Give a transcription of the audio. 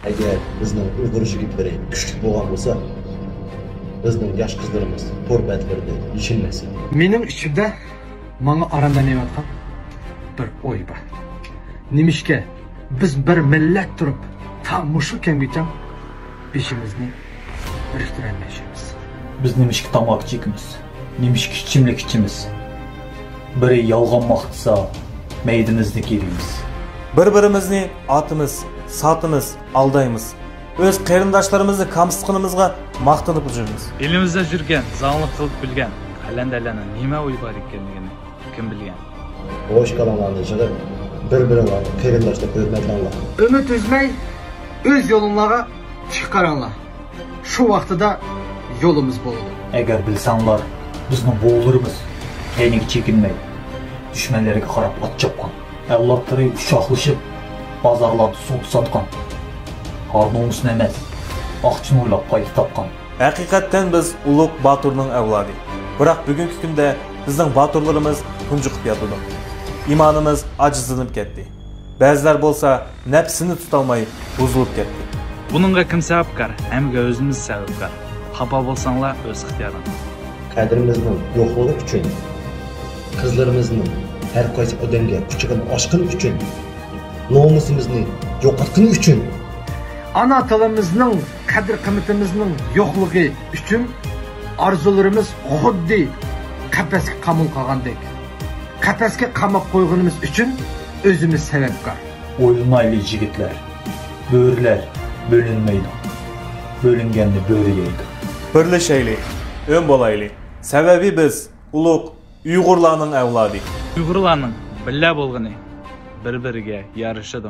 Eğer bizning Uyg'ur yigitlari kuchli bo'lgan bo'lsa, bizning yosh qizlarimiz to'rbatlarda yishilmas edi. Mening ichimda menga aranlanayotgan bir o'y bor. Nimishga biz bir millat turib, tam mushu kemgacha beshimizni biriktirolmaymiz. Biz nimishga tomoq chekimiz, nimishga ichimlik ichimiz. Biri yolg'on maqtasa, meydimizni kerimiz. Bir-birimizni atımız, satımız, aldayımız. Öz qarindoshlarimizni kamsitqinimizga maqtanib yuramiz. Elimizda yurgan, zonglik qilib bilgan qalandalarni nima o'y bor ekanligini kim bilgan? Bo'sh kalomlarni yig'ib, bir-biringlarni qarindoshlar hurmatlanglar. Ümit üzmey, öz yolunlara çıkaranlar. Şu vaqtida yolumuz bo'ldi. Agar bilsanglar, bizni bo'g'dirimiz. Keyniga chekinmay, dushmanlarga qarab ot chopgan. Avlodlari ushoqlashib, bozorlarda suv sotgan. Harnomusni emas, aqchini o'ylab foyda topgan. Haqiqatdan biz ulug' Baturning avlodi. Biroq bugungi kunda bizning Baturlarimiz tunjiqib yotdi. İmanımız acizlanib ketdi. Ba'zilar bo'lsa nafsini tutolmay buzilib ketdi. Buningga kim sababkor? Hamga o'zimiz sababkor. Xafa bo'lsanglar o'z ixtiyoring. Qadrimizning yo'qligi uchun, qizlarimizning har qaysi odamga kuchini oshqin uchun, nomusimizni yo'qotgani uchun, Ana tilimizning qadr qimmatimizning yo'qligi uchun arzularimiz xuddi qafasga qamul qolgandek. Qafasga qamab qo'yganimiz uchun o'zimiz sababkor. O'ylanayli yigitlar, bo'rilar bo'linmaydi. Bo'linganni bo'ri yeydi. Birlashaylik, ön bo'laylik. Sababi biz ulug' Uyg'urlarning avlodi. Uyg'urlarning billa bo'lgani bir-biriga yarashadi.